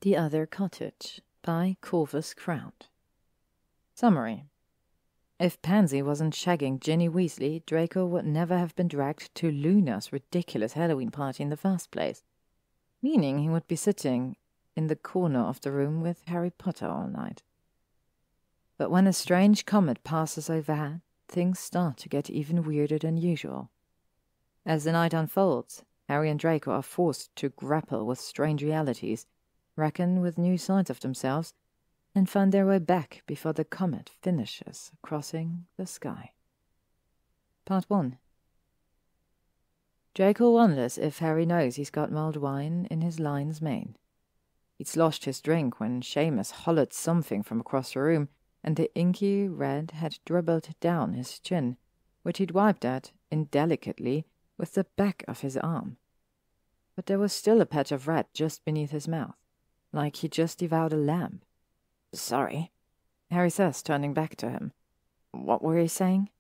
The Other Cottage by Corvuscrowned. Summary. If Pansy wasn't shagging Ginny Weasley, Draco would never have been dragged to Luna's ridiculous Halloween party in the first place, meaning he would be sitting in the corner of the room with Harry Potter all night. But when a strange comet passes overhead, things start to get even weirder than usual. As the night unfolds, Harry and Draco are forced to grapple with strange realities, reckon with new sides of themselves, and find their way back before the comet finishes crossing the sky. Part 1. Draco wonders if Harry knows he's got mulled wine in his lion's mane. He'd sloshed his drink when Seamus hollered something from across the room, and the inky red had dribbled down his chin, which he'd wiped at, indelicately, with the back of his arm. But there was still a patch of red just beneath his mouth, like he'd just devoured a lamb. "Sorry," Harry says, turning back to him. "What were you saying?"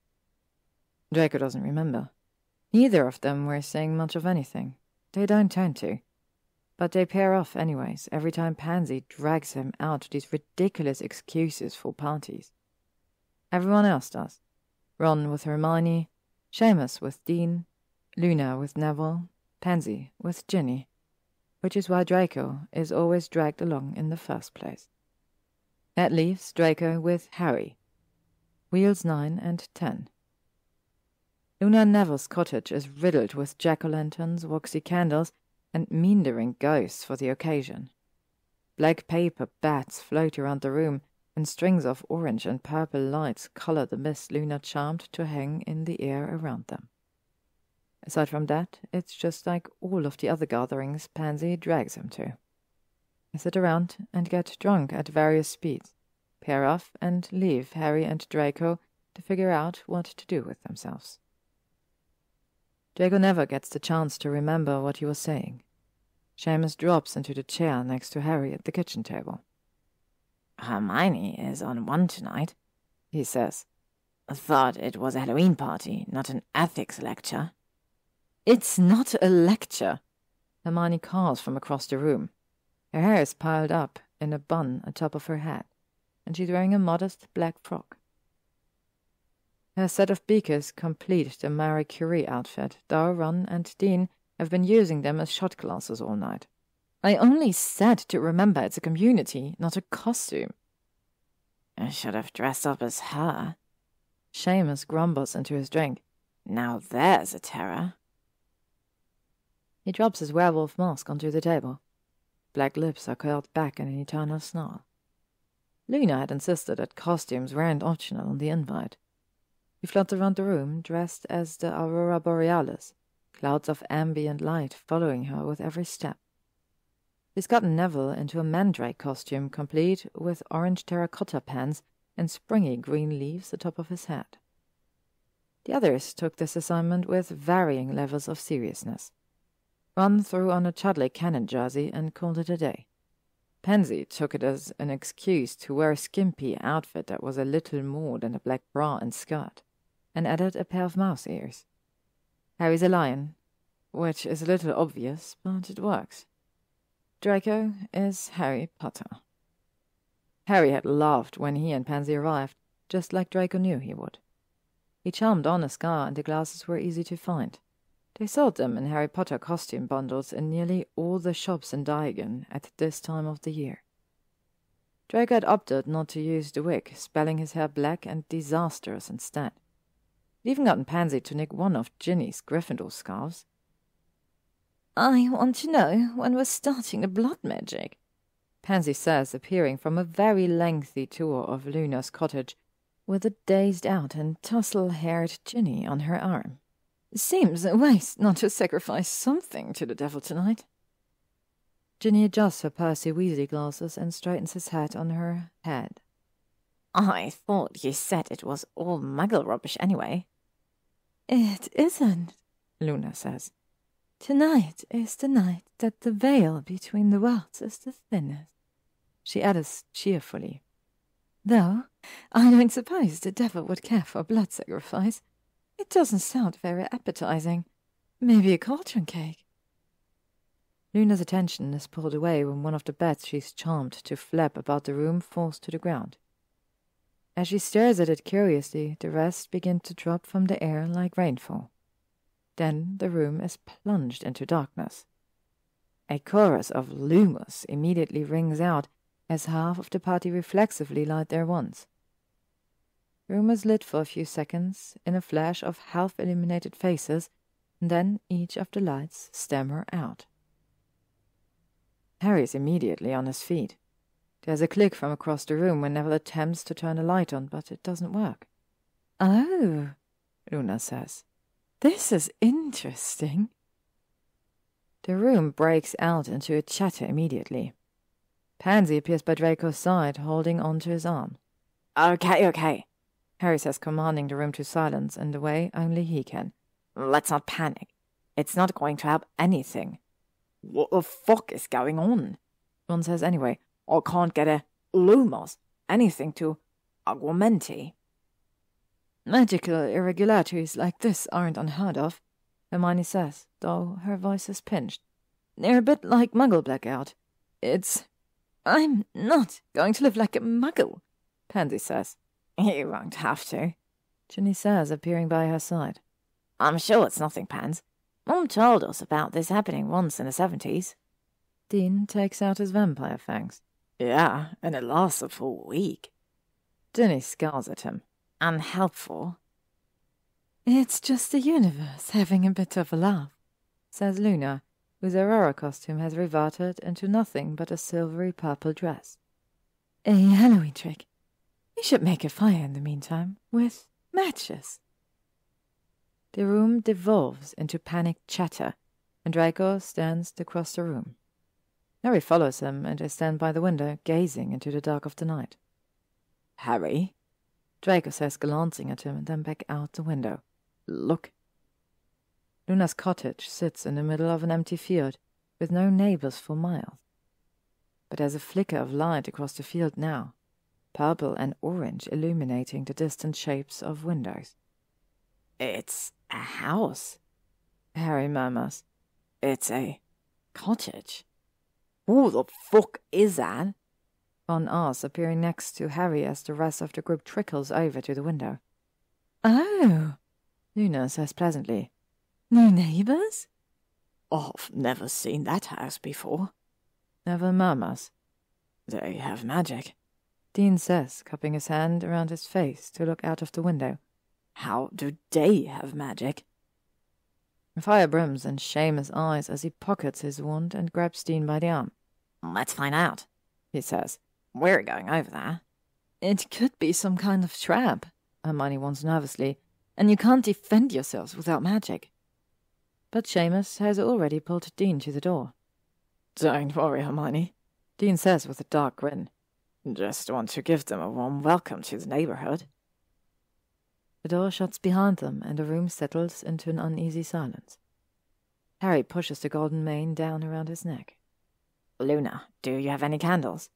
Draco doesn't remember. Neither of them were saying much of anything. They don't tend to. But they pair off anyways, every time Pansy drags him out these ridiculous excuses for parties. Everyone else does. Ron with Hermione, Seamus with Dean, Luna with Neville, Pansy with Ginny, which is why Draco is always dragged along in the first place. That leaves Draco with Harry. Wheels 9 and 10. Luna and Neville's cottage is riddled with jack-o'-lanterns, waxy candles, and meandering ghosts for the occasion. Black paper bats float around the room, and strings of orange and purple lights color the mist Luna charmed to hang in the air around them. Aside from that, it's just like all of the other gatherings Pansy drags him to. They sit around and get drunk at various speeds, pair off and leave Harry and Draco to figure out what to do with themselves. Draco never gets the chance to remember what he was saying. Seamus drops into the chair next to Harry at the kitchen table. "Hermione is on one tonight," he says. "Thought it was a Halloween party, not an ethics lecture." "It's not a lecture," Hermione calls from across the room. Her hair is piled up in a bun atop of her head, and she's wearing a modest black frock. Her set of beakers complete the Marie Curie outfit, though Ron and Dean have been using them as shot glasses all night. "I only said to remember it's a community, not a costume." "I should have dressed up as her." Seamus grumbles into his drink. "Now there's a terror." He drops his werewolf mask onto the table. Black lips are curled back in an eternal snarl. Luna had insisted that costumes weren't optional on the invite. He floats around the room, dressed as the Aurora Borealis, clouds of ambient light following her with every step. He's gotten Neville into a mandrake costume, complete with orange terracotta pants and springy green leaves atop of his head. The others took this assignment with varying levels of seriousness. Ron threw on a Chudley Cannon jersey and called it a day. Pansy took it as an excuse to wear a skimpy outfit that was a little more than a black bra and skirt, and added a pair of mouse ears. Harry's a lion, which is a little obvious, but it works. Draco is Harry Potter. Harry had laughed when he and Pansy arrived, just like Draco knew he would. He charmed on a scar, and the glasses were easy to find. They sold them in Harry Potter costume bundles in nearly all the shops in Diagon at this time of the year. Draco had opted not to use the wig, spelling his hair black and disastrous instead. He'd even gotten Pansy to knit one of Ginny's Gryffindor scarves. "I want to know when we're starting the blood magic," Pansy says, appearing from a very lengthy tour of Luna's cottage, with a dazed-out and tussle-haired Ginny on her arm. "Seems a waste not to sacrifice something to the devil tonight." Ginny adjusts her Percy Weasley glasses and straightens his hat on her head. "I thought you said it was all muggle rubbish anyway." "It isn't," Luna says. "Tonight is the night that the veil between the worlds is the thinnest," she adds cheerfully. "Though I don't suppose the devil would care for blood sacrifice. It doesn't sound very appetizing. Maybe a cauldron cake." Luna's attention is pulled away when one of the bats she's charmed to flap about the room falls to the ground. As she stares at it curiously, the rest begin to drop from the air like rainfall. Then the room is plunged into darkness. A chorus of "Lumos" immediately rings out as half of the party reflexively light their wands. The room is lit for a few seconds in a flash of half-illuminated faces, and then each of the lights stammer out. Harry is immediately on his feet. There's a click from across the room when Neville attempts to turn a light on, but it doesn't work. "Oh," Luna says. "This is interesting." The room breaks out into a chatter immediately. Pansy appears by Draco's side, holding onto his arm. Okay, Harry says, commanding the room to silence in the way only he can. "Let's not panic. It's not going to help anything." "What the fuck is going on?" Ron says anyway. "I can't get a Lumos, anything to augmenti." "Magical irregularities like this aren't unheard of," Hermione says, though her voice is pinched. "They're a bit like Muggle blackout. I'm not going to live like a Muggle," Pansy says. "You won't have to," Ginny says, appearing by her side. "I'm sure it's nothing, Pans. Mom told us about this happening once in the 70s. Dean takes out his vampire fangs. "Yeah, and it lasts a full week." Ginny scowls at him. "Unhelpful." "It's just the universe having a bit of a laugh," says Luna, whose Aurora costume has reverted into nothing but a silvery purple dress. "A Halloween trick. We should make a fire in the meantime, with matches." The room devolves into panicked chatter, and Draco stands across the room. Harry follows him, and they stand by the window, gazing into the dark of the night. "Harry," Draco says, glancing at him and then back out the window. "Look." Luna's cottage sits in the middle of an empty field, with no neighbors for miles. But there's a flicker of light across the field now, purple and orange illuminating the distant shapes of windows. "It's a house," Harry murmurs. "It's a cottage." "Who the fuck is that?" Ron asks, appearing next to Harry as the rest of the group trickles over to the window. "Oh," Luna says pleasantly. "No neighbors?" "I've never seen that house before," Neville murmurs. "They have magic," Dean says, cupping his hand around his face to look out of the window. "How do they have magic?" The fire brims in Seamus' eyes as he pockets his wand and grabs Dean by the arm. "Let's find out," he says. "We're going over there." "It could be some kind of trap," Hermione warns nervously, "and you can't defend yourselves without magic." But Seamus has already pulled Dean to the door. "Don't worry, Hermione," Dean says with a dark grin. "Just want to give them a warm welcome to the neighborhood." The door shuts behind them, and the room settles into an uneasy silence. Harry pushes the golden mane down around his neck. "Luna, do you have any candles?"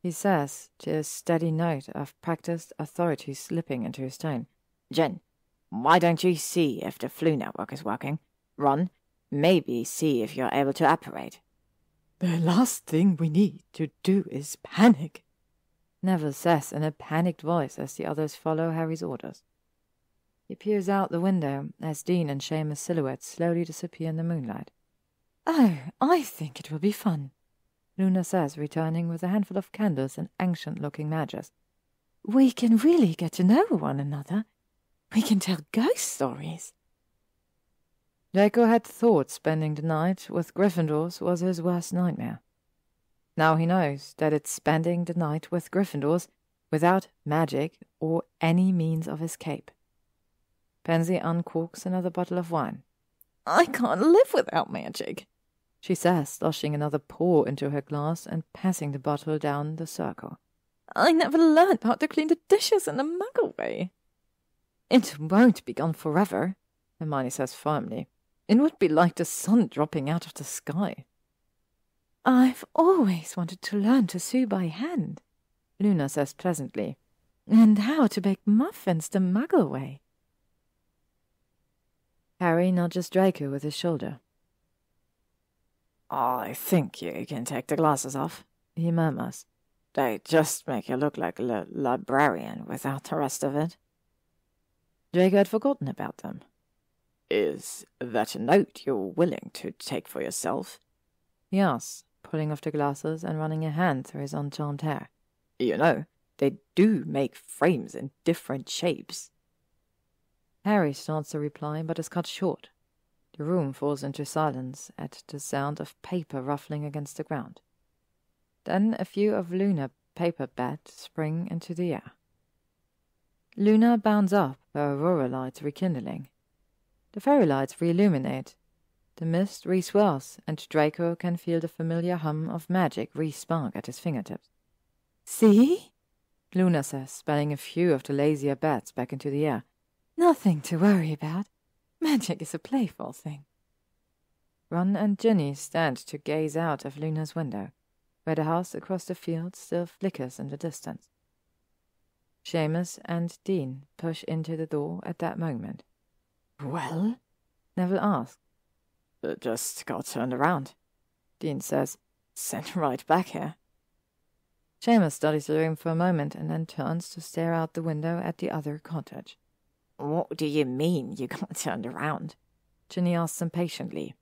he says, to a steady note of practiced authority slipping into his tone. "Jen, why don't you see if the Flu network is working? Ron, maybe see if you're able to apparate." "The last thing we need to do is panic," Neville says in a panicked voice as the others follow Harry's orders. He peers out the window as Dean and Seamus' silhouettes slowly disappear in the moonlight. "Oh, I think it will be fun," Luna says, returning with a handful of candles and ancient-looking matches. "We can really get to know one another. We can tell ghost stories." Draco had thought spending the night with Gryffindors was his worst nightmare. Now he knows that it's spending the night with Gryffindors without magic or any means of escape. Pansy uncorks another bottle of wine. "I can't live without magic," she says, sloshing another pour into her glass and passing the bottle down the circle. "I never learned how to clean the dishes in the Muggle way." "It won't be gone forever," Hermione says firmly. "It would be like the sun dropping out of the sky." "I've always wanted to learn to sew by hand," Luna says pleasantly, "and how to bake muffins the Muggle way." Harry nudges Draco with his shoulder. I think you can take the glasses off, he murmurs. They just make you look like a librarian without the rest of it. Draco had forgotten about them. Is that a note you're willing to take for yourself? He asks, pulling off the glasses and running a hand through his uncharmed hair. You know, they do make frames in different shapes. Harry starts to reply, but is cut short. The room falls into silence at the sound of paper ruffling against the ground. Then a few of Luna paper bats spring into the air. Luna bounds up, her aurora lights rekindling. The fairy lights re-illuminate. The mist re-swirls, and Draco can feel the familiar hum of magic re-spark at his fingertips. See? Luna says, spelling a few of the lazier bats back into the air. Nothing to worry about. Magic is a playful thing. Ron and Ginny stand to gaze out of Luna's window, where the house across the field still flickers in the distance. Seamus and Dean push into the door at that moment. Well? Neville asks. Just got turned around, Dean says. Sent right back here. Seamus studies the room for a moment and then turns to stare out the window at the other cottage. What do you mean you got turned around? Ginny asks impatiently.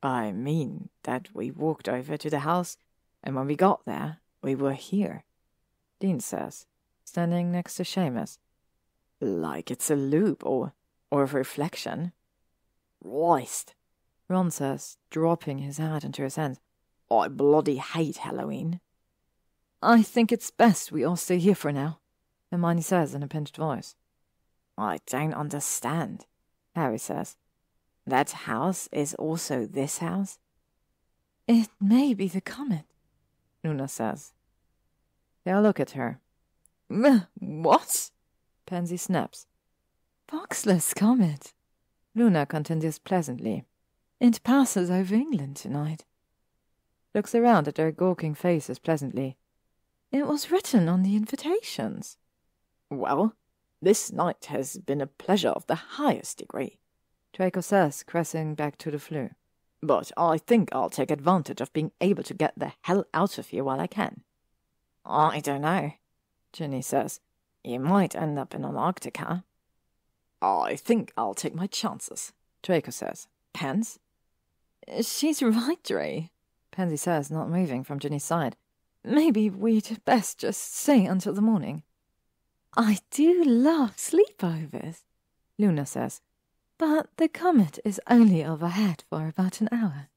I mean that we walked over to the house, and when we got there, we were here, Dean says, standing next to Seamus. Like it's a loop or a reflection. Christ, Ron says, dropping his hat into his hands. I bloody hate Halloween. I think it's best we all stay here for now, Hermione says in a pinched voice. I don't understand, Harry says. That house is also this house? It may be the comet, Luna says. They all look at her. What? Pansy snaps. Boxless comet, Luna continues pleasantly. It passes over England tonight. Looks around at their gawking faces pleasantly. It was written on the invitations. Well, this night has been a pleasure of the highest degree, Draco says, crashing back to the flue. But I think I'll take advantage of being able to get the hell out of here while I can. I don't know, Ginny says. You might end up in Antarctica. I think I'll take my chances, Draco says. Pans? She's right, Dray, Pansy says, not moving from Ginny's side. Maybe we'd best just stay until the morning. I do love sleepovers, Luna says, but the comet is only overhead for about an hour.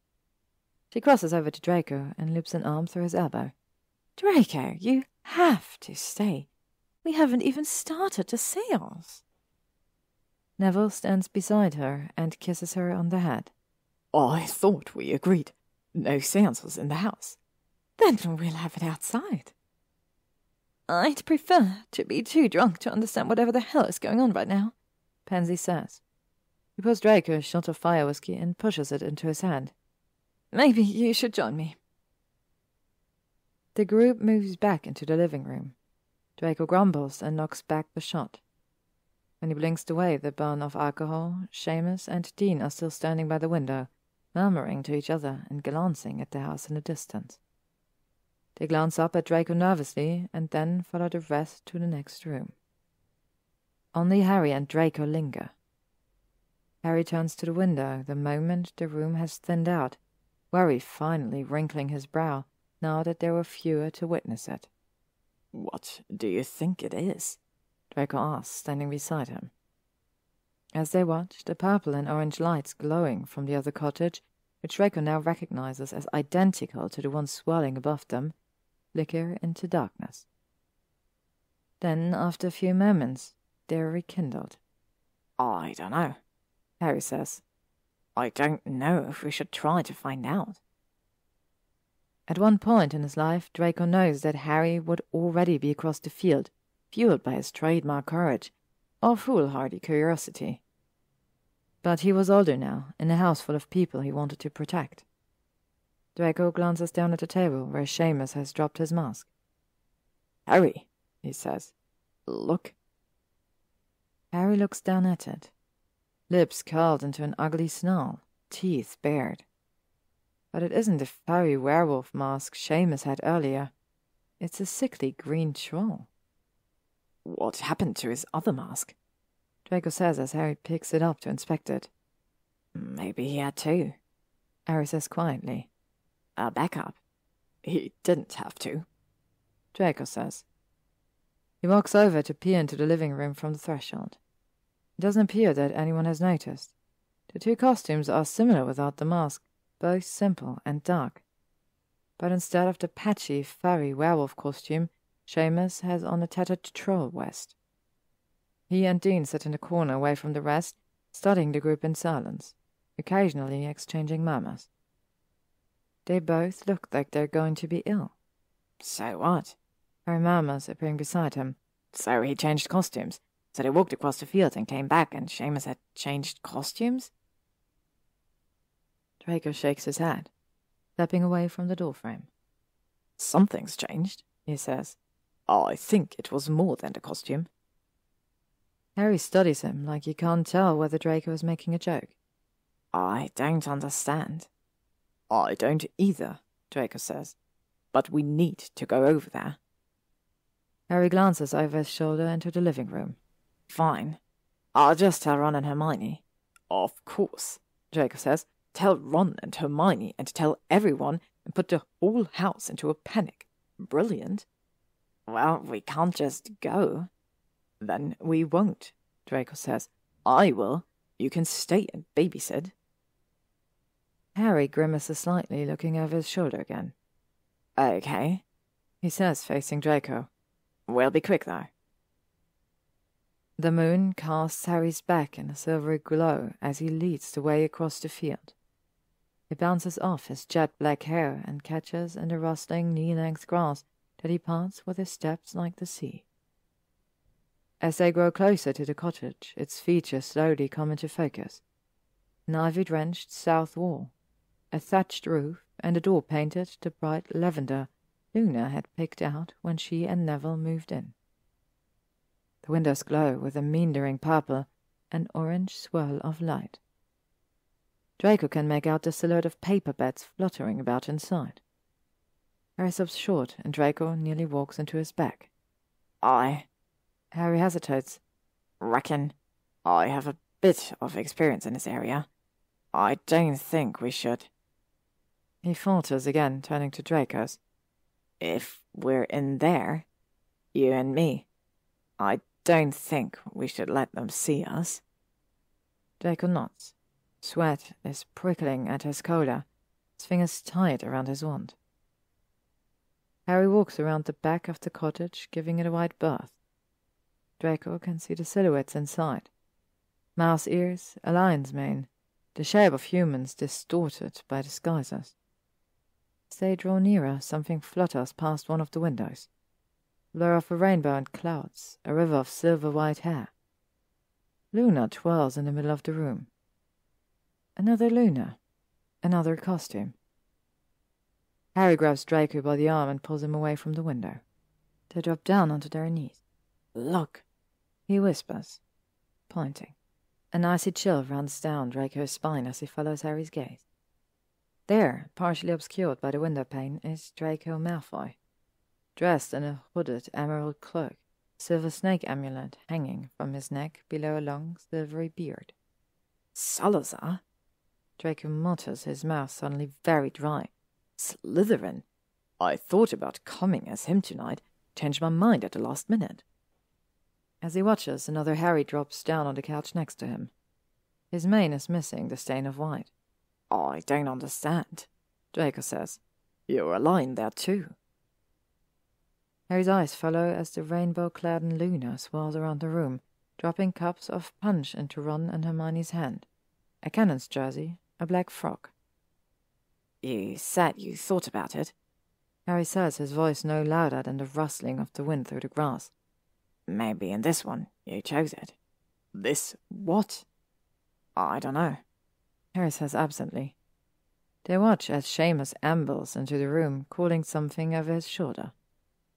She crosses over to Draco and loops an arm through his elbow. Draco, you have to stay. We haven't even started the seance. Neville stands beside her and kisses her on the head. I thought we agreed. No seances in the house. Then we'll have it outside. I'd prefer to be too drunk to understand whatever the hell is going on right now, Pansy says. He pours Draco a shot of fire whiskey and pushes it into his hand. Maybe you should join me. The group moves back into the living room. Draco grumbles and knocks back the shot. When he blinks away the burn of alcohol, Seamus and Dean are still standing by the window, murmuring to each other and glancing at the house in the distance. They glance up at Draco nervously and then follow the rest to the next room. Only Harry and Draco linger. Harry turns to the window the moment the room has thinned out, worry finally wrinkling his brow now that there were fewer to witness it. What do you think it is? Draco asks, standing beside him. As they watch, the purple and orange lights glowing from the other cottage, which Draco now recognizes as identical to the one swirling above them, flicker into darkness. Then, after a few moments, they are rekindled. I don't know, Harry says. I don't know if we should try to find out. At one point in his life, Draco knows that Harry would already be across the field, fueled by his trademark courage, or foolhardy curiosity. But he was older now, in a house full of people he wanted to protect. Draco glances down at the table where Seamus has dropped his mask. Harry, he says, look. Harry looks down at it. Lips curled into an ugly snarl, teeth bared. But it isn't the furry werewolf mask Seamus had earlier. It's a sickly green troll. What happened to his other mask? Draco says as Harry picks it up to inspect it. Maybe he had two. Harry says quietly. A backup. He didn't have to. Draco says. He walks over to peer into the living room from the threshold. It doesn't appear that anyone has noticed. The two costumes are similar without the mask, both simple and dark. But instead of the patchy, furry werewolf costume, Seamus has on a tattered troll vest. He and Dean sit in the corner away from the rest, studying the group in silence, occasionally exchanging murmurs. They both look like they're going to be ill. So what? Harry murmurs, appearing beside him. So he changed costumes. So they walked across the field and came back, and Seamus had changed costumes? Draco shakes his head, stepping away from the doorframe. Something's changed, he says. I think it was more than the costume. Harry studies him like he can't tell whether Draco is making a joke. I don't understand. I don't either, Draco says. But we need to go over there. Harry glances over his shoulder into the living room. Fine. I'll just tell Ron and Hermione. Of course, Draco says. Tell Ron and Hermione and tell everyone and put the whole house into a panic. Brilliant. Well, we can't just go. Then we won't, Draco says. I will. You can stay and babysit. Harry grimaces slightly, looking over his shoulder again. Okay, he says, facing Draco. We'll be quick, though. The moon casts Harry's back in a silvery glow as he leads the way across the field. It bounces off his jet-black hair and catches in the rustling knee-length grass that he parts with his steps like the sea. As they grow closer to the cottage, its features slowly come into focus. An ivy-drenched south wall, a thatched roof, and a door painted the bright lavender Luna had picked out when she and Neville moved in. The windows glow with a meandering purple and orange swirl of light. Draco can make out the silhouette of paper beds fluttering about inside. Harry stops short, and Draco nearly walks into his back. Harry hesitates. Reckon I have a bit of experience in this area. I don't think we should. He falters again, turning to Draco's. If we're in there, you and me, I don't think we should let them see us. Draco nods. Sweat is prickling at his collar, his fingers tight around his wand. Harry walks around the back of the cottage, giving it a wide berth. Draco can see the silhouettes inside. Mouse ears, a lion's mane, the shape of humans distorted by disguises. As they draw nearer, something flutters past one of the windows. Blur of a rainbow and clouds, a river of silver-white hair. Luna twirls in the middle of the room. Another Luna. Another costume. Harry grabs Draco by the arm and pulls him away from the window. They drop down onto their knees. Look, he whispers, pointing. An icy chill runs down Draco's spine as he follows Harry's gaze. There, partially obscured by the window pane, is Draco Malfoy, dressed in a hooded emerald cloak, silver snake amulet hanging from his neck below a long silvery beard. Salazar? Draco mutters, his mouth suddenly very dry. Slytherin? I thought about coming as him tonight, changed my mind at the last minute. As he watches, another Harry drops down on the couch next to him. His mane is missing the stain of white. I don't understand, Draco says. You're a lion there too. Harry's eyes follow as the rainbow-clad Luna swirls around the room, dropping cups of punch into Ron and Hermione's hand. A cannon's jersey, a black frock. You said you thought about it, Harry says, his voice no louder than the rustling of the wind through the grass. Maybe in this one you chose it. This what? I don't know, Harry says absently. They watch as Seamus ambles into the room, calling something over his shoulder.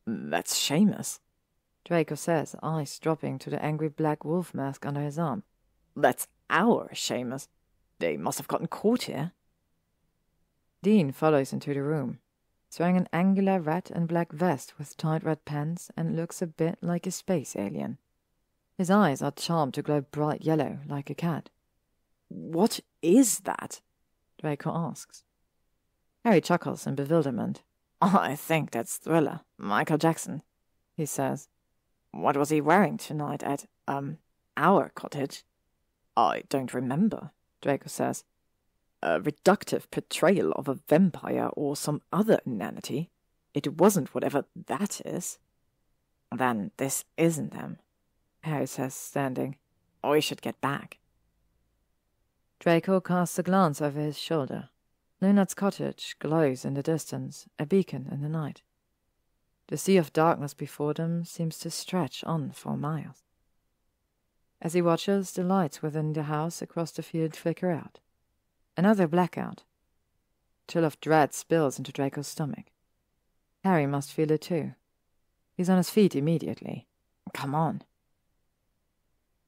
That's Seamus, Draco says, eyes dropping to the angry black wolf mask under his arm. That's our Seamus. They must have gotten caught here. Dean follows into the room. He's wearing an angular red and black vest with tight red pants and looks a bit like a space alien. His eyes are charmed to glow bright yellow, like a cat. "What is that?" Draco asks. Harry chuckles in bewilderment. "I think that's Thriller, Michael Jackson," he says. "What was he wearing tonight at, our cottage?" "I don't remember," Draco says. "A reductive portrayal of a vampire or some other inanity. It wasn't whatever that is." "Then this isn't them," Harry says, standing. "We should get back." Draco casts a glance over his shoulder. Lunard's cottage glows in the distance, a beacon in the night. The sea of darkness before them seems to stretch on for miles. As he watches, the lights within the house across the field flicker out. Another blackout. A chill of dread spills into Draco's stomach. Harry must feel it too. He's on his feet immediately. "Come on."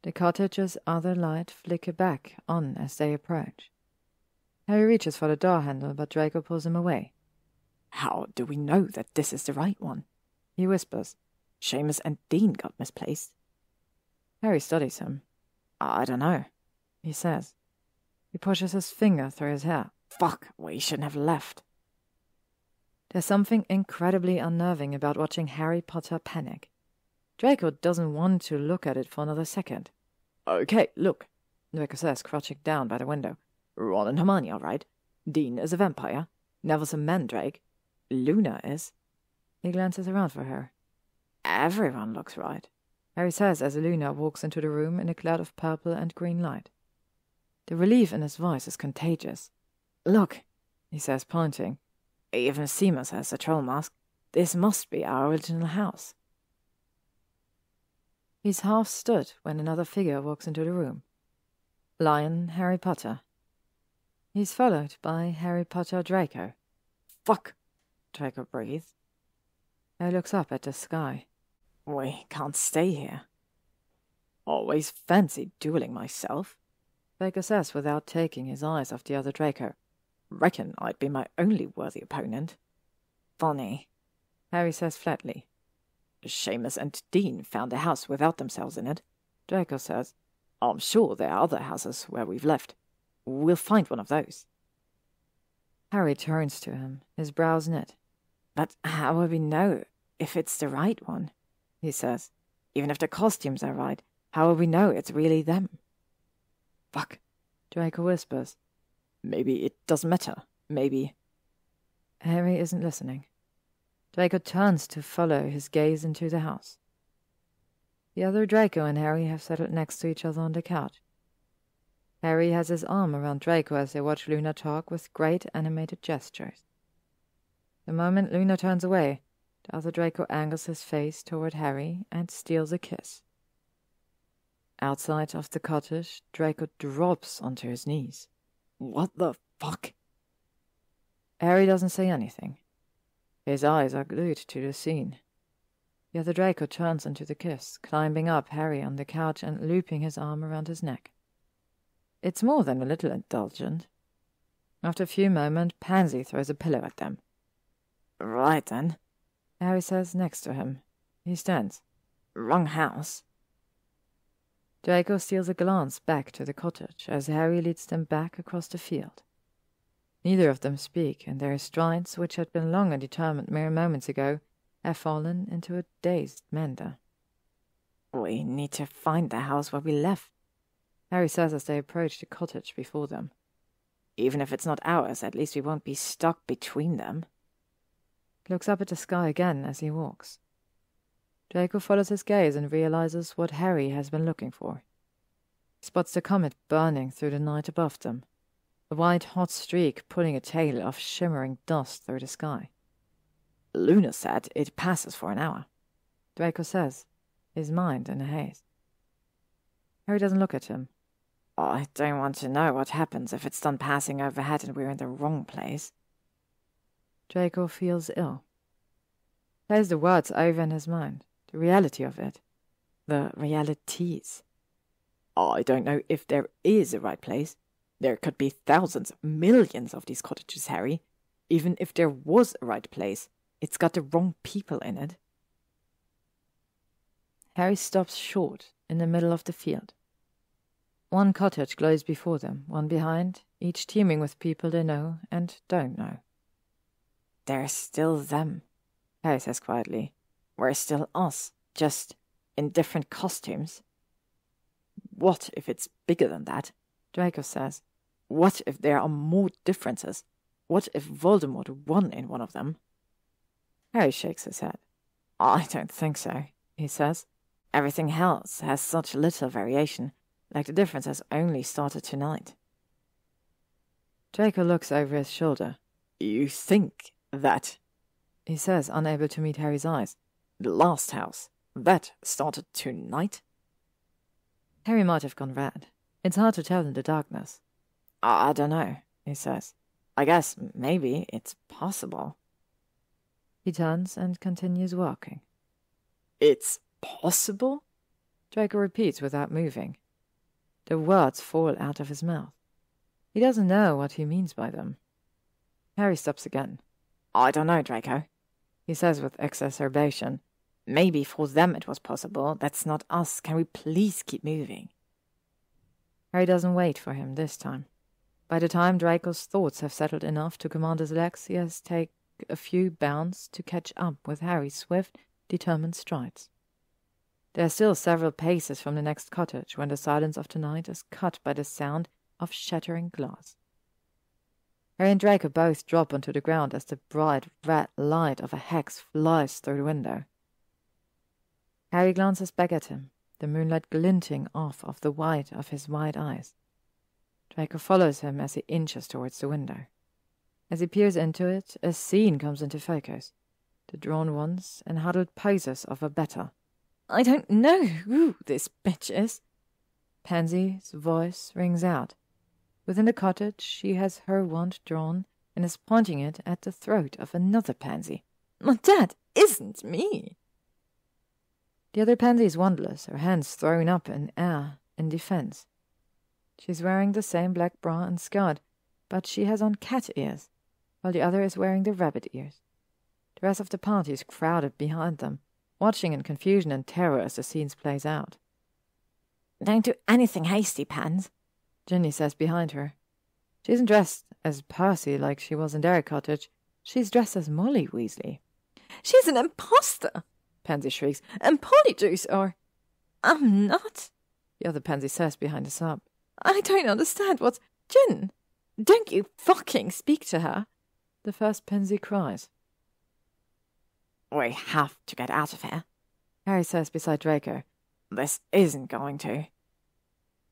The cottage's other light flicker back on as they approach. Harry reaches for the door handle, but Draco pulls him away. "How do we know that this is the right one?" he whispers. "Seamus and Dean got misplaced." Harry studies him. "I don't know," he says. He pushes his finger through his hair. "Fuck, we shouldn't have left." There's something incredibly unnerving about watching Harry Potter panic. Draco doesn't want to look at it for another second. "Okay, look," Draco says, crouching down by the window. "Ron and Hermione are right. Dean is a vampire. Neville's a mandrake. Luna is." He glances around for her. "Everyone looks right," Harry says as Luna walks into the room in a cloud of purple and green light. The relief in his voice is contagious. "Look," he says, pointing. "Even Seamus has a troll mask. This must be our original house." He's half stood when another figure walks into the room. Lion Harry Potter. He's followed by Harry Potter Draco. "Fuck," Draco breathes. Harry looks up at the sky. "We can't stay here." "Always fancied dueling myself," Draco says without taking his eyes off the other Draco. "Reckon I'd be my only worthy opponent." "Funny," Harry says flatly. "Seamus and Dean found a house without themselves in it," Draco says. "I'm sure there are other houses where we've left. We'll find one of those." Harry turns to him, his brows knit. "But how will we know if it's the right one?" he says. "Even if the costumes are right, how will we know it's really them?" "Fuck," Draco whispers. "Maybe it doesn't matter. Maybe—" Harry isn't listening. Draco turns to follow his gaze into the house. The other Draco and Harry have settled next to each other on the couch. Harry has his arm around Draco as they watch Luna talk with great animated gestures. The moment Luna turns away, the other Draco angles his face toward Harry and steals a kiss. Outside of the cottage, Draco drops onto his knees. "What the fuck?" Harry doesn't say anything. His eyes are glued to the scene. The other Draco turns into the kiss, climbing up Harry on the couch and looping his arm around his neck. It's more than a little indulgent. After a few moments, Pansy throws a pillow at them. "Right then," Harry says next to him. He stands. "Wrong house." Draco steals a glance back to the cottage as Harry leads them back across the field. Neither of them speak, and their strides, which had been long and determined mere moments ago, have fallen into a dazed meander. "We need to find the house where we left," Harry says as they approach the cottage before them. "Even if it's not ours, at least we won't be stuck between them." He looks up at the sky again as he walks. Draco follows his gaze and realizes what Harry has been looking for. He spots the comet burning through the night above them, a white hot streak pulling a tail of shimmering dust through the sky. "Luna said it passes for an hour," Draco says, his mind in a haze. Harry doesn't look at him. "I don't want to know what happens if it's done passing overhead and we're in the wrong place." Draco feels ill. Plays the words over in his mind, the reality of it, the realities. "I don't know if there is a right place. There could be thousands, millions of these cottages, Harry. Even if there was a right place, it's got the wrong people in it. Harry stops short in the middle of the field. One cottage glows before them, one behind, each teeming with people they know and don't know. They're still them, Harry says quietly. We're still us, just in different costumes. What if it's bigger than that? Draco says. What if there are more differences? What if Voldemort won in one of them? Harry shakes his head. I don't think so, he says. Everything else has such little variation, like the difference has only started tonight. Draco looks over his shoulder. You think that, he says, unable to meet Harry's eyes. The last house, that started tonight? Harry might have gone red. It's hard to tell in the darkness. I don't know, he says. I guess maybe it's possible. He turns and continues walking. It's possible? Draco repeats without moving. The words fall out of his mouth. He doesn't know what he means by them. Harry stops again. I don't know, Draco, he says with exacerbation. Maybe for them it was possible. That's not us. Can we please keep moving? Harry doesn't wait for him this time. By the time Draco's thoughts have settled enough to command his legs, he has taken a few bounds to catch up with Harry's swift, determined strides. They are still several paces from the next cottage when the silence of the night is cut by the sound of shattering glass. Harry and Draco both drop onto the ground as the bright red light of a hex flies through the window. Harry glances back at him, the moonlight glinting off of the white of his wide eyes. Draco follows him as he inches towards the window. As he peers into it, a scene comes into focus. The drawn ones and huddled poses of a better. I don't know who this bitch is. Pansy's voice rings out. Within the cottage, she has her wand drawn and is pointing it at the throat of another pansy. But that isn't me. The other pansy is wandless, her hands thrown up in air in defense. She's wearing the same black bra and skirt, but she has on cat ears, while the other is wearing the rabbit ears. The rest of the party is crowded behind them, watching in confusion and terror as the scene plays out. Don't do anything hasty, Pans, Ginny says behind her. She isn't dressed as Percy like she was in their cottage. She's dressed as Molly Weasley. She's an imposter, Pansy shrieks, and Polyjuice are... I'm not, the other pansy says behind a sob. I don't understand what's... Gin, don't you fucking speak to her, the first pansy cries. We have to get out of here, Harry says beside Draco. This isn't going to.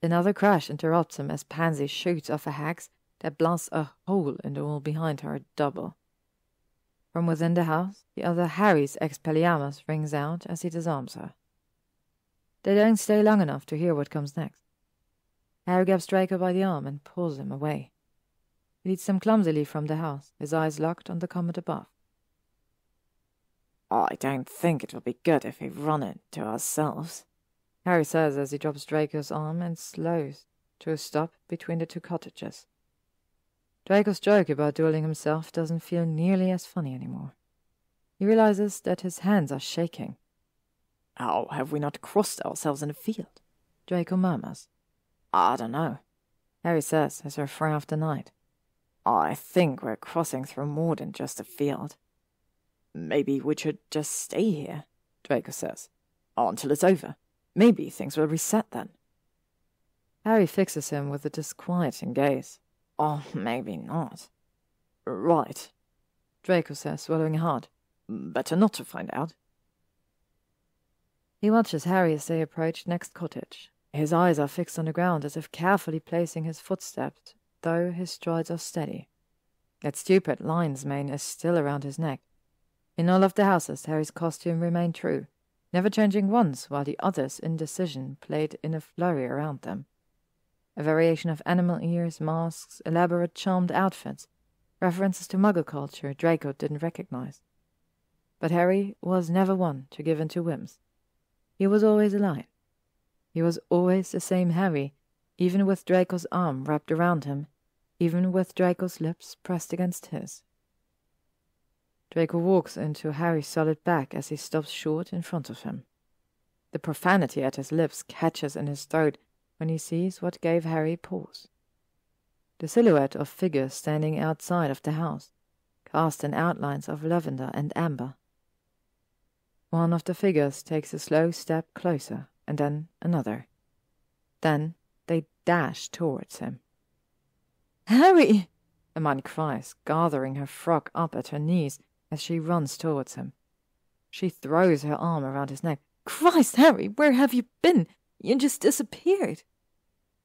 Another crash interrupts him as Pansy shoots off a hex that blasts a hole in the wall behind her double. From within the house, the other Harry's Expelliarmus rings out as he disarms her. They don't stay long enough to hear what comes next. Harry grabs Draco by the arm and pulls him away. He leads them clumsily from the house, his eyes locked on the comet above. I don't think it will be good if we run it to ourselves, Harry says as he drops Draco's arm and slows to a stop between the two cottages. Draco's joke about dueling himself doesn't feel nearly as funny anymore. He realizes that his hands are shaking. How have we not crossed ourselves in the field? Draco murmurs. I don't know, Harry says as they fray off the night. I think we're crossing through more than just a field. Maybe we should just stay here, Draco says, until it's over. Maybe things will reset then. Harry fixes him with a disquieting gaze. Or maybe not. Right, Draco says, swallowing hard. Better not to find out. He watches Harry as they approach next cottage. His eyes are fixed on the ground as if carefully placing his footsteps, though his strides are steady. That stupid lion's mane is still around his neck. In all of the houses, Harry's costume remained true, never changing once while the others' indecision played in a flurry around them. A variation of animal ears, masks, elaborate charmed outfits, references to Muggle culture Draco didn't recognize. But Harry was never one to give in to whims. He was always alive. He was always the same Harry, even with Draco's arm wrapped around him, even with Draco's lips pressed against his. Draco walks into Harry's solid back as he stops short in front of him. The profanity at his lips catches in his throat when he sees what gave Harry pause. The silhouette of figures standing outside of the house, cast in outlines of lavender and amber. One of the figures takes a slow step closer, and then another. Then they dash towards him. "Harry!" Hermione cries, gathering her frock up at her knees as she runs towards him. She throws her arm around his neck. "Christ, Harry, where have you been? You just disappeared."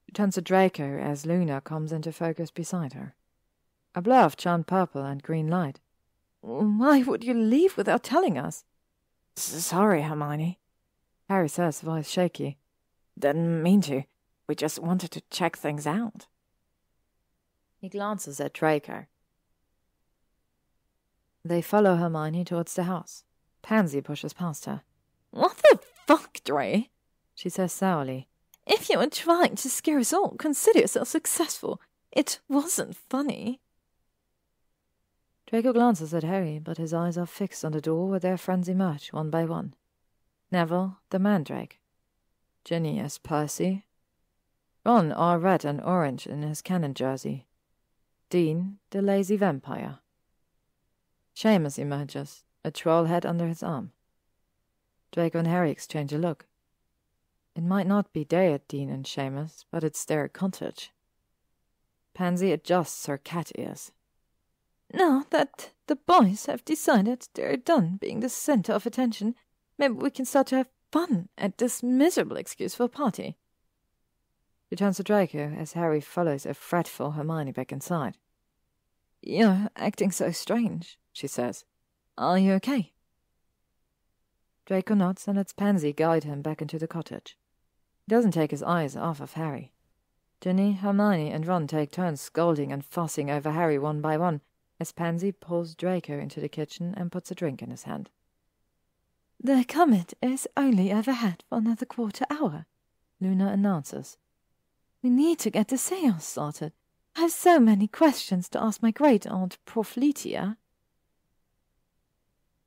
She turns to Draco as Luna comes into focus beside her. A blur of charmed purple and green light. "Why would you leave without telling us?" "Sorry, Hermione," Harry says, voice shaky. "Didn't mean to. We just wanted to check things out." He glances at Draco. They follow Hermione towards the house. Pansy pushes past her. "What the fuck, Dre?" she says sourly. "If you were trying to scare us all, consider yourself successful. It wasn't funny." Draco glances at Harry, but his eyes are fixed on the door where their friends emerge one by one. Neville, the Mandrake. Ginny as Percy. Ron, all red and orange in his cannon jersey. Dean, the lazy vampire. Seamus emerges, a troll head under his arm. Draco and Harry exchange a look. It might not be day at Dean and Seamus, but it's their cottage. Pansy adjusts her cat ears. "Now that the boys have decided they're done being the center of attention, maybe we can start to have fun at this miserable excuse for a party." She turns to Draco as Harry follows a fretful Hermione back inside. "You're acting so strange," she says. "Are you okay?" Draco nods and lets Pansy guide him back into the cottage. He doesn't take his eyes off of Harry. Ginny, Hermione, and Ron take turns scolding and fussing over Harry one by one as Pansy pulls Draco into the kitchen and puts a drink in his hand. "The comet is only overhead for another quarter hour," Luna announces. "We need to get the seance started. I have so many questions to ask my great-aunt Profletia."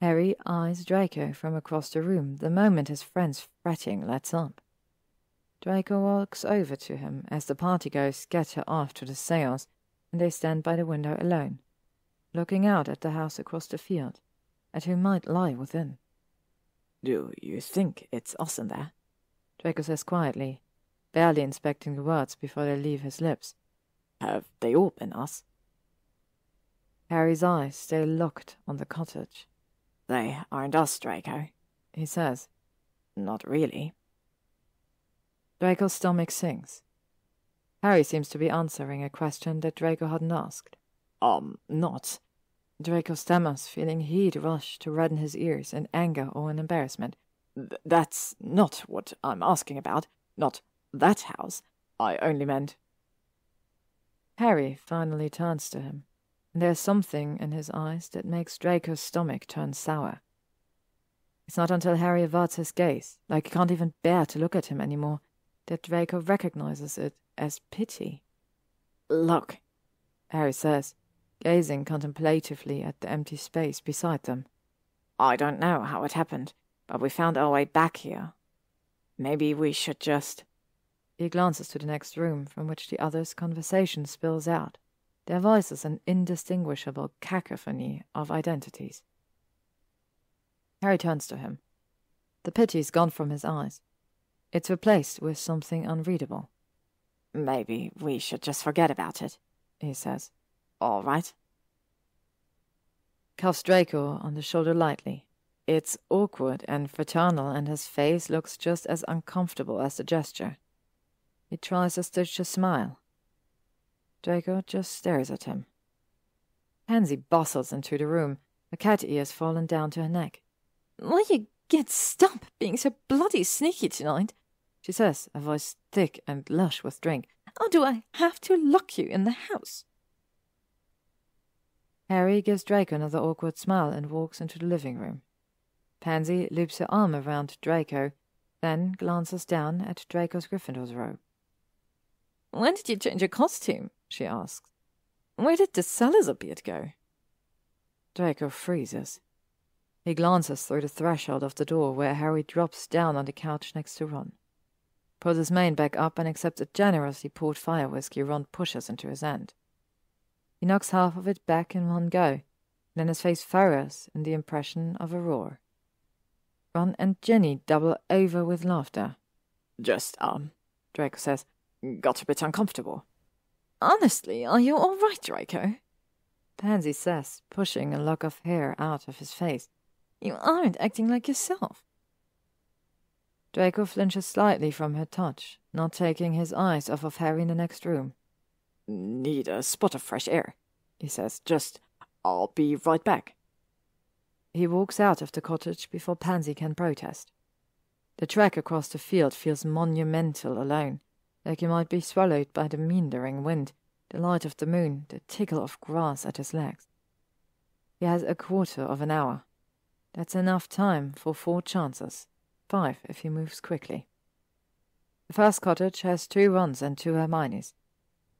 Harry eyes Draco from across the room the moment his friend's fretting lets up. Draco walks over to him as the partygoers scatter off to the seance, and they stand by the window alone, looking out at the house across the field, at who might lie within. "Do you think it's us in there?" Draco says quietly, barely inspecting the words before they leave his lips. "Have they all been us?" Harry's eyes stay locked on the cottage. "They aren't us, Draco," he says. "Not really." Draco's stomach sinks. Harry seems to be answering a question that Draco hadn't asked. Not. Draco stammers, feeling heat rush to redden his ears in anger or in embarrassment. That's not what I'm asking about. Not that house. I only meant... Harry finally turns to him, and there's something in his eyes that makes Draco's stomach turn sour. It's not until Harry averts his gaze, like he can't even bear to look at him anymore, that Draco recognizes it as pity. "Look," Harry says, gazing contemplatively at the empty space beside them. "I don't know how it happened, but we found our way back here. Maybe we should just..." He glances to the next room, from which the others' conversation spills out, their voices an indistinguishable cacophony of identities. Harry turns to him. The pity's gone from his eyes. It's replaced with something unreadable. "Maybe we should just forget about it," he says. "All right?" Cuffs Draco on the shoulder lightly. It's awkward and fraternal, and his face looks just as uncomfortable as the gesture. He tries to stitch a smile. Draco just stares at him. Pansy bustles into the room, her cat ears fallen down to her neck. "Will you stop being so bloody sneaky tonight?" she says, her voice thick and lush with drink. "Or do I have to lock you in the house?" Harry gives Draco another awkward smile and walks into the living room. Pansy loops her arm around Draco, then glances down at Draco's Gryffindor's robe. "When did you change your costume?" she asks. "Where did the Salazar beard go?" Draco freezes. He glances through the threshold of the door where Harry drops down on the couch next to Ron. Pulls his mane back up and accepts a generously poured fire whiskey Ron pushes into his hand. He knocks half of it back in one go, and then his face furrows in the impression of a roar. Ron and Ginny double over with laughter. Just, Draco says, got a bit uncomfortable. Honestly, are you all right, Draco? Pansy says, pushing a lock of hair out of his face. You aren't acting like yourself. Draco flinches slightly from her touch, not taking his eyes off of Harry in the next room. Need a spot of fresh air, he says. Just, I'll be right back. He walks out of the cottage before Pansy can protest. The trek across the field feels monumental alone, like he might be swallowed by the meandering wind, the light of the moon, the tickle of grass at his legs. He has a quarter of an hour. That's enough time for 4 chances, 5 if he moves quickly. The first cottage has 2 Rons and 2 Hermiones.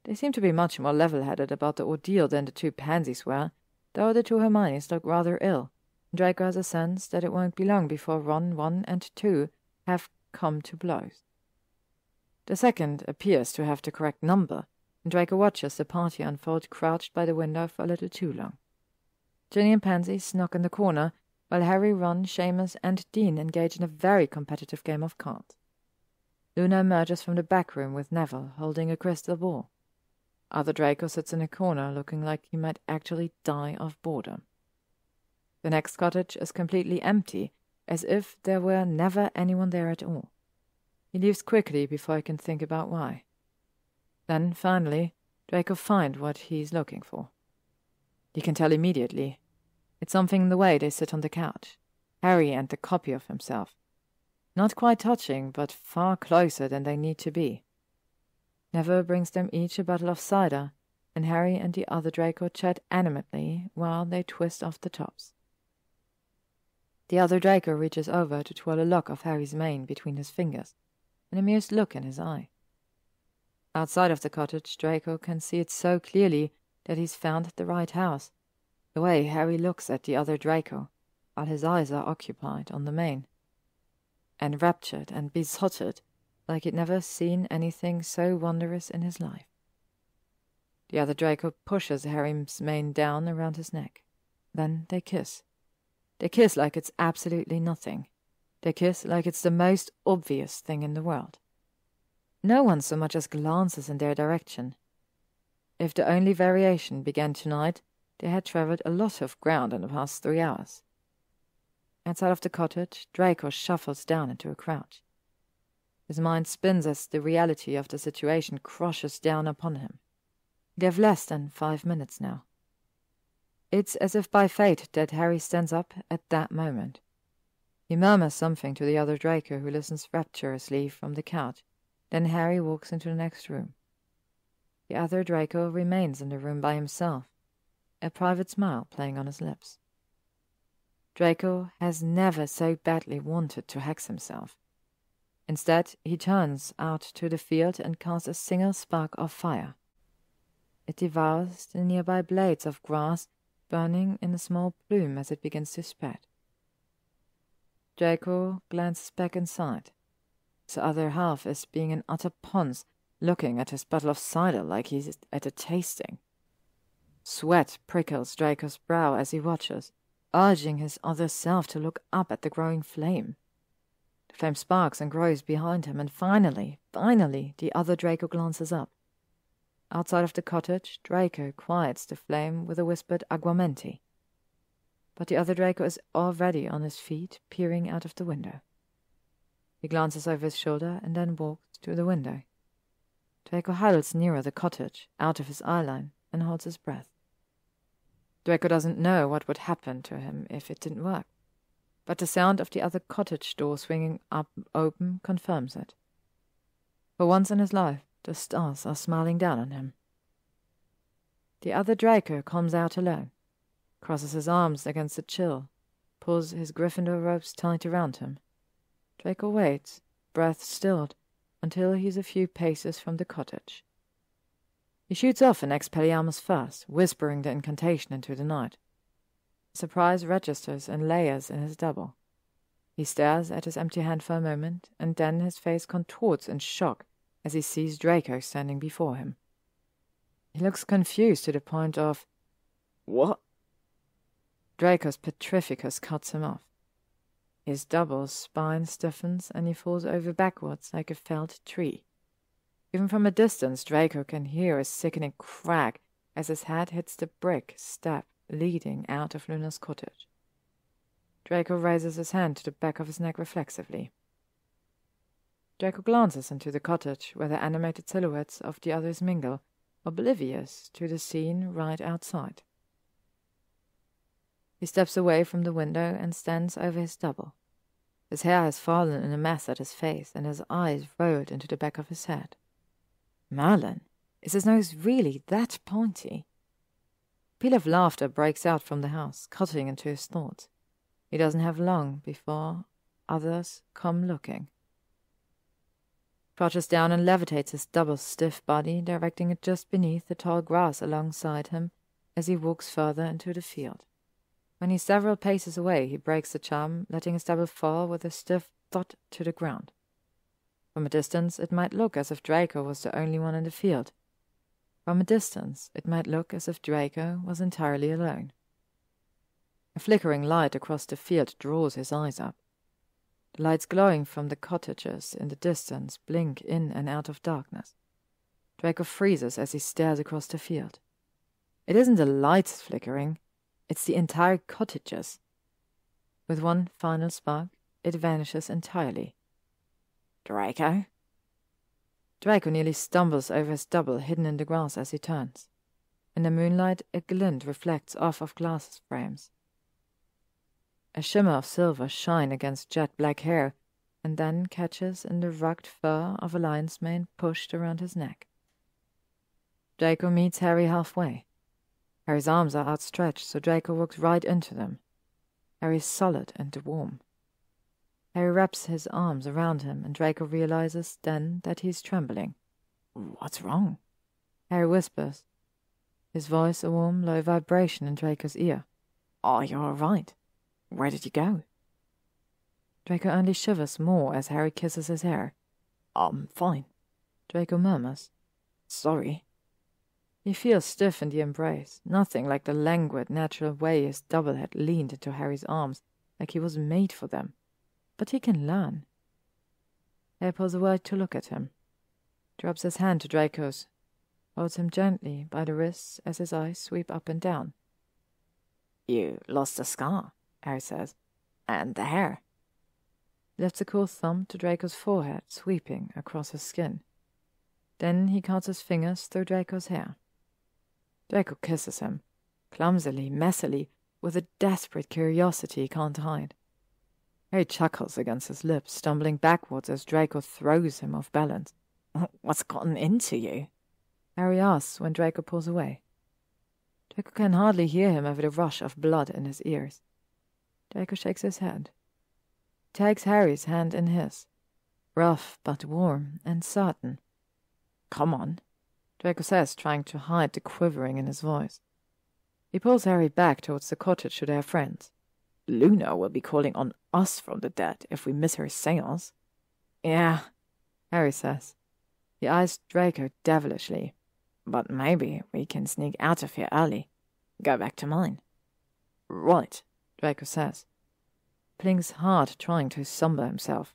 They seem to be much more level-headed about the ordeal than the 2 Pansies were, though the 2 Hermiones look rather ill. Draco has a sense that it won't be long before Ron 1 and 2 have come to blows. The second appears to have the correct number, and Draco watches the party unfold crouched by the window for a little too long. Ginny and Pansy snock in the corner, while Harry, Ron, Seamus, and Dean engage in a very competitive game of cards. Luna emerges from the back room with Neville holding a crystal ball. Other Draco sits in a corner looking like he might actually die of boredom. The next cottage is completely empty, as if there were never anyone there at all. He leaves quickly before he can think about why. Then, finally, Draco finds what he's looking for. He can tell immediately. It's something in the way they sit on the couch, Harry and the copy of himself. Not quite touching, but far closer than they need to be. Neville brings them each a bottle of cider, and Harry and the other Draco chat animatedly while they twist off the tops. The other Draco reaches over to twirl a lock of Harry's mane between his fingers, an amused look in his eye. Outside of the cottage, Draco can see it so clearly that he's found the right house. The way Harry looks at the other Draco, while his eyes are occupied on the mane. Enraptured and besotted, like he'd never seen anything so wondrous in his life. The other Draco pushes Harry's mane down around his neck. Then they kiss. They kiss like it's absolutely nothing. They kiss like it's the most obvious thing in the world. No one so much as glances in their direction. If the only variation began tonight, they had travelled a lot of ground in the past 3 hours. Outside of the cottage, Draco shuffles down into a crouch. His mind spins as the reality of the situation crushes down upon him. They have less than 5 minutes now. It's as if by fate that Harry stands up at that moment. He murmurs something to the other Draco, who listens rapturously from the couch. Then Harry walks into the next room. The other Draco remains in the room by himself, a private smile playing on his lips. Draco has never so badly wanted to hex himself. Instead, he turns out to the field and casts a single spark of fire. It devours the nearby blades of grass, burning in a small plume as it begins to spread. Draco glances back inside. His other half is being an utter ponce, looking at his bottle of cider like he's at a tasting. Sweat prickles Draco's brow as he watches, urging his other self to look up at the growing flame. The flame sparks and grows behind him, and finally, the other Draco glances up. Outside of the cottage, Draco quiets the flame with a whispered aguamenti. But the other Draco is already on his feet, peering out of the window. He glances over his shoulder and then walks to the window. Draco huddles nearer the cottage, out of his eyeline, and holds his breath. Draco doesn't know what would happen to him if it didn't work, but the sound of the other cottage door swinging up open confirms it. For once in his life, the stars are smiling down on him. The other Draco comes out alone, crosses his arms against the chill, pulls his Gryffindor ropes tight around him. Draco waits, breath stilled, until he's a few paces from the cottage. He shoots off an Expelliarmus first, whispering the incantation into the night. Surprise registers in layers in his double. He stares at his empty hand for a moment, and then his face contorts in shock as he sees Draco standing before him. He looks confused to the point of, "What?" Draco's Petrificus cuts him off. His double's spine stiffens and he falls over backwards like a felled tree. Even from a distance, Draco can hear a sickening crack as his head hits the brick step leading out of Luna's cottage. Draco raises his hand to the back of his neck reflexively. Draco glances into the cottage where the animated silhouettes of the others mingle, oblivious to the scene right outside. He steps away from the window and stands over his double. His hair has fallen in a mess at his face, and his eyes rolled into the back of his head. Merlin, is his nose really that pointy? A peal of laughter breaks out from the house, cutting into his thoughts. He doesn't have long before others come looking. Crouches down and levitates his double stiff body, directing it just beneath the tall grass alongside him as he walks further into the field. When he's several paces away, he breaks the charm, letting his double fall with a stiff thud to the ground. From a distance, it might look as if Draco was the only one in the field. From a distance, it might look as if Draco was entirely alone. A flickering light across the field draws his eyes up. The lights glowing from the cottages in the distance blink in and out of darkness. Draco freezes as he stares across the field. It isn't the lights flickering, it's the entire cottages. With one final spark, it vanishes entirely. "Draco?" Draco nearly stumbles over his double hidden in the grass as he turns. In the moonlight, a glint reflects off of glass frames. A shimmer of silver shine against jet black hair, and then catches in the rugged fur of a lion's mane pushed around his neck. Draco meets Harry halfway. Harry's arms are outstretched, so Draco walks right into them. Harry's solid and warm. Harry wraps his arms around him, and Draco realizes then that he's trembling. "What's wrong?" Harry whispers, his voice a warm, low vibration in Draco's ear. "Are you all right? Where did you go?" Draco only shivers more as Harry kisses his hair. "I'm fine," Draco murmurs. "Sorry." He feels stiff in the embrace, nothing like the languid, natural way his double had leaned into Harry's arms, like he was made for them. But he can learn. Harry pulls away to look at him, drops his hand to Draco's, holds him gently by the wrists as his eyes sweep up and down. "You lost the scar," Harry says, "and the hair." He lifts a cool thumb to Draco's forehead, sweeping across his skin. Then he cuts his fingers through Draco's hair. Draco kisses him, clumsily, messily, with a desperate curiosity he can't hide. Harry chuckles against his lips, stumbling backwards as Draco throws him off balance. "What's gotten into you?" Harry asks when Draco pulls away. Draco can hardly hear him over the rush of blood in his ears. Draco shakes his head. He takes Harry's hand in his, rough but warm and certain. "Come on," Draco says, trying to hide the quivering in his voice. He pulls Harry back towards the cottage to their friends. "Luna will be calling on us from the dead if we miss her seance." "Yeah," Harry says. He eyes Draco devilishly. "But maybe we can sneak out of here early. Go back to mine." "Right," Draco says. Blinks hard, trying to somber himself.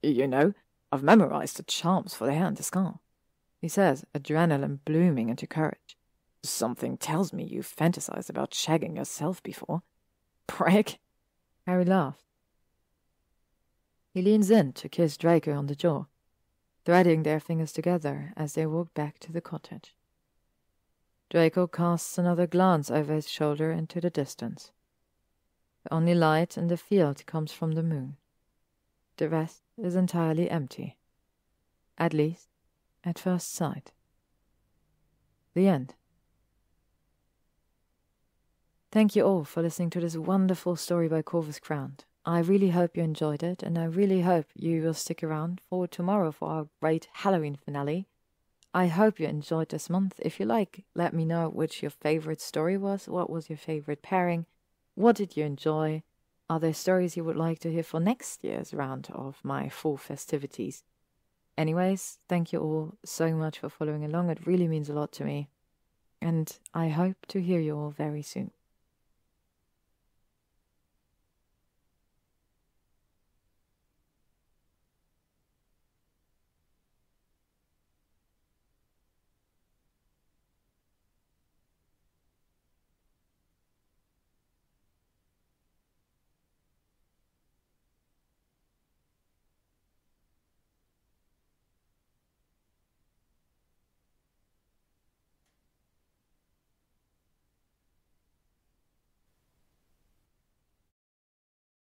"You know, I've memorized the charms for the hair and the scar," he says, adrenaline blooming into courage. "Something tells me you've fantasized about shagging yourself before." "Prick!" Harry laughed. He leans in to kiss Draco on the jaw, threading their fingers together as they walk back to the cottage. Draco casts another glance over his shoulder into the distance. The only light in the field comes from the moon. The rest is entirely empty. At least, at first sight. The end. Thank you all for listening to this wonderful story by corvuscrowned. I really hope you enjoyed it, and I really hope you will stick around for tomorrow for our great Halloween finale. I hope you enjoyed this month. If you like, let me know which your favorite story was, what was your favorite pairing, What did you enjoy? Are there stories you would like to hear for next year's round of my fall festivities? Anyways, thank you all so much for following along. It really means a lot to me. And I hope to hear you all very soon.